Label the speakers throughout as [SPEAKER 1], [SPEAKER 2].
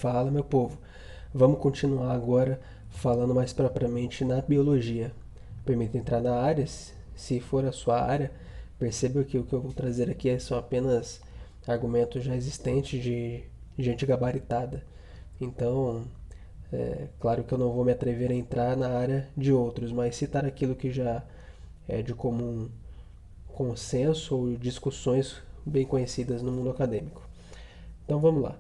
[SPEAKER 1] Fala, meu povo. Vamos continuar agora falando mais propriamente na biologia. Permita entrar na área, se for a sua área. Perceba que o que eu vou trazer aqui são apenas argumentos já existentes de gente gabaritada. Então, claro que eu não vou me atrever a entrar na área de outros, mas citar aquilo que já é de comum consenso ou discussões bem conhecidas no mundo acadêmico. Então vamos lá.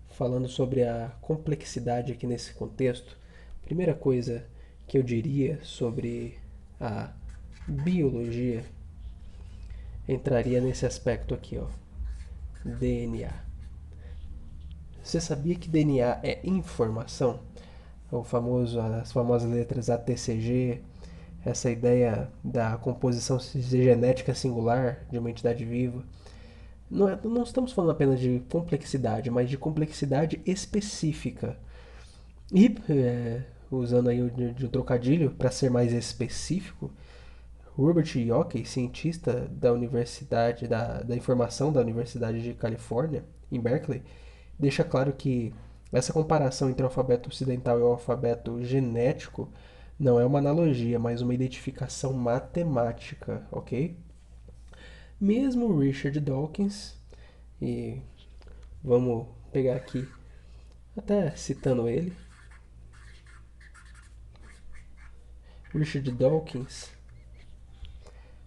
[SPEAKER 1] Falando sobre a complexidade aqui nesse contexto, primeira coisa que eu diria sobre a biologia entraria nesse aspecto aqui, ó, DNA. Você sabia que DNA é informação? As famosas letras ATCG, essa ideia da composição genética singular de uma entidade viva. Não estamos falando apenas de complexidade, mas de complexidade específica. E, usando aí de um trocadilho, para ser mais específico, Robert Yockey, cientista da Universidade da Informação da Universidade de Califórnia, em Berkeley, deixa claro que essa comparação entre o alfabeto ocidental e o alfabeto genético não é uma analogia, mas uma identificação matemática, ok? Mesmo Richard Dawkins, e vamos pegar aqui, até citando ele, Richard Dawkins,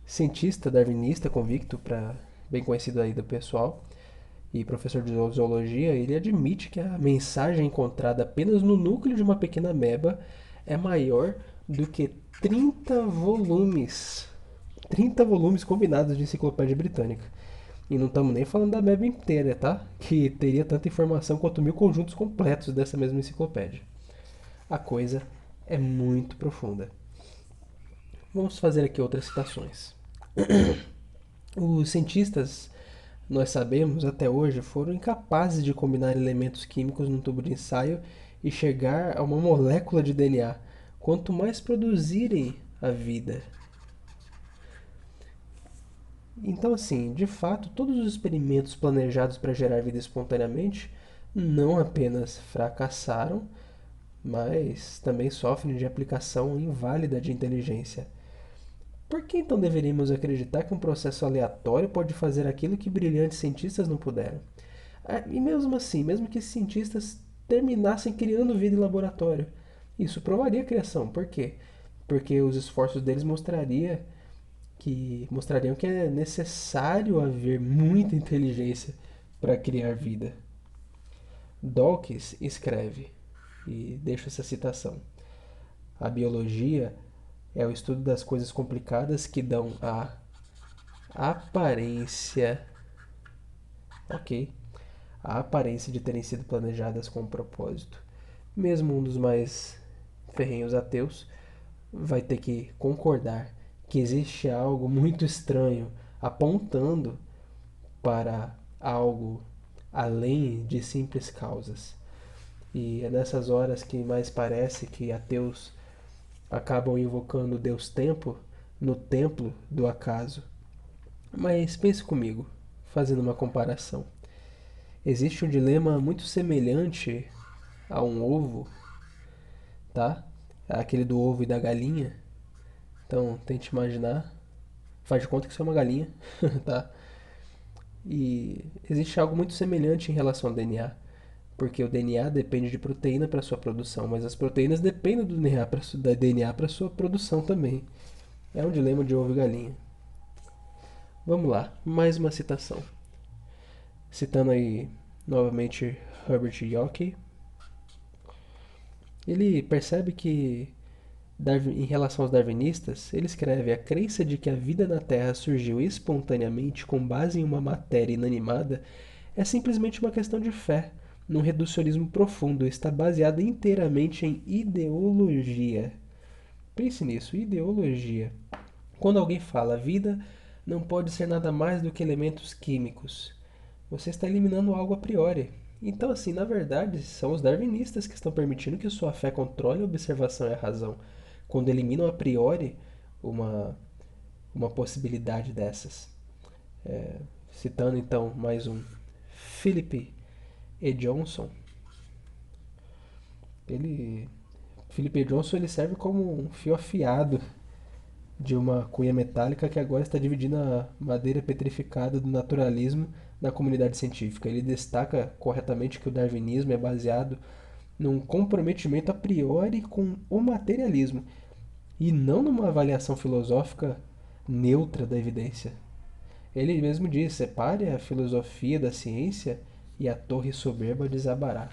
[SPEAKER 1] cientista darwinista convicto, bem conhecido aí do pessoal, e professor de zoologia, ele admite que a mensagem encontrada apenas no núcleo de uma pequena ameba é maior do que 30 volumes. 30 volumes combinados de enciclopédia britânica. E não estamos nem falando da ameba inteira, tá? Que teria tanta informação quanto 1.000 conjuntos completos dessa mesma enciclopédia. A coisa é muito profunda. Vamos fazer aqui outras citações. Os cientistas, nós sabemos até hoje, foram incapazes de combinar elementos químicos num tubo de ensaio e chegar a uma molécula de DNA, quanto mais produzirem a vida. Então, assim, de fato, todos os experimentos planejados para gerar vida espontaneamente não apenas fracassaram, mas também sofrem de aplicação inválida de inteligência. Por que então deveríamos acreditar que um processo aleatório pode fazer aquilo que brilhantes cientistas não puderam? E mesmo assim, mesmo que esses cientistas terminassem criando vida em laboratório, isso provaria a criação. Por quê? Porque os esforços deles mostrariam que é necessário haver muita inteligência para criar vida. Dawkins escreve, e deixo essa citação: a biologia é o estudo das coisas complicadas que dão a aparência, ok? A aparência de terem sido planejadas com um propósito. Mesmo um dos mais ferrenhos ateus vai ter que concordar que existe algo muito estranho apontando para algo além de simples causas. E é nessas horas que mais parece que ateus acabam invocando Deus Tempo no templo do acaso. Mas pense comigo, fazendo uma comparação. Existe um dilema muito semelhante a um ovo, tá? Aquele do ovo e da galinha. Então, tente imaginar. Faz de conta que isso é uma galinha, tá? E existe algo muito semelhante em relação ao DNA, porque o DNA depende de proteína para sua produção, mas as proteínas dependem do DNA para sua produção também. É um dilema de ovo e galinha. Vamos lá, mais uma citação. Citando aí novamente Herbert Yockey, ele percebe que em relação aos darwinistas, ele escreve: a crença de que a vida na Terra surgiu espontaneamente com base em uma matéria inanimada é simplesmente uma questão de fé, num reducionismo profundo, está baseada inteiramente em ideologia. Pense nisso, ideologia. Quando alguém fala vida não pode ser nada mais do que elementos químicos, você está eliminando algo a priori. Então, assim, na verdade, são os darwinistas que estão permitindo que sua fé controle a observação e a razão, quando eliminam a priori uma, uma possibilidade dessas. Citando então mais um, Philip E. Johnson, Ele, Philip Johnson, ele serve como um fio afiado de uma cunha metálica que agora está dividindo a madeira petrificada do naturalismo na comunidade científica. Ele destaca corretamente que o darwinismo é baseado num comprometimento a priori com o materialismo e não numa avaliação filosófica neutra da evidência. Ele mesmo diz: separe a filosofia da ciência e a torre soberba desabará.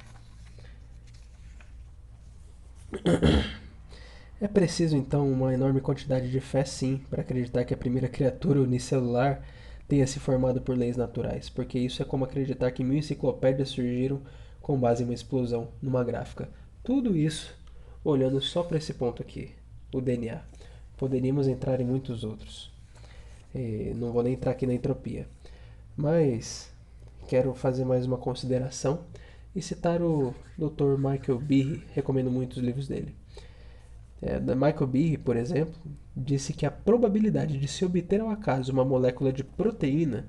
[SPEAKER 1] É preciso então uma enorme quantidade de fé, sim, para acreditar que a primeira criatura unicelular tenha se formado por leis naturais, porque isso é como acreditar que 1000 enciclopédias surgiram com base em uma explosão numa gráfica. Tudo isso olhando só para esse ponto aqui, o DNA. Poderíamos entrar em muitos outros. Não vou nem entrar aqui na entropia. Mas quero fazer mais uma consideração e citar o Dr. Michael Behe, recomendo muito os livros dele. Michael Behe, por exemplo, disse que a probabilidade de se obter ao acaso uma molécula de proteína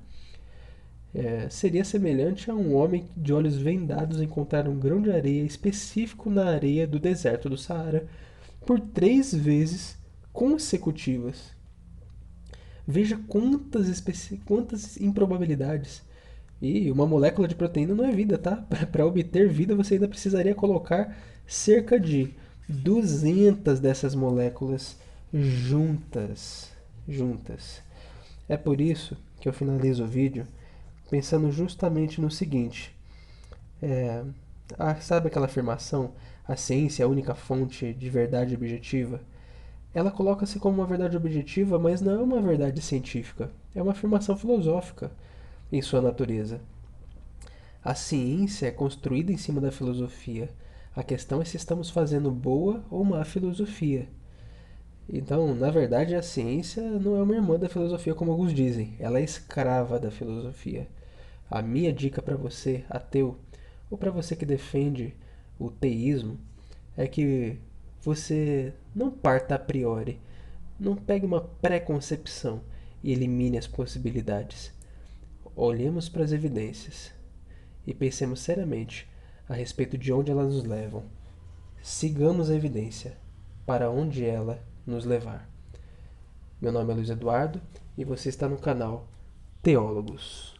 [SPEAKER 1] seria semelhante a um homem de olhos vendados encontrar um grão de areia específico na areia do deserto do Saara por 3 vezes consecutivas. Veja quantas improbabilidades. E uma molécula de proteína não é vida, tá? Para obter vida você ainda precisaria colocar cerca de 200 dessas moléculas juntas. É por isso que eu finalizo o vídeo pensando justamente no seguinte. É, sabe aquela afirmação? A ciência é a única fonte de verdade objetiva? Ela coloca-se como uma verdade objetiva, mas não é uma verdade científica. É uma afirmação filosófica em sua natureza. A ciência é construída em cima da filosofia. A questão é se estamos fazendo boa ou má filosofia. Então, na verdade, a ciência não é uma irmã da filosofia, como alguns dizem. Ela é escrava da filosofia. A minha dica para você, ateu, ou para você que defende o teísmo, é que você não parta a priori. Não pegue uma preconcepção e elimine as possibilidades. Olhemos para as evidências e pensemos seriamente a respeito de onde elas nos levam. Sigamos a evidência para onde ela nos levar. Meu nome é Luiz Eduardo e você está no canal Teólogos.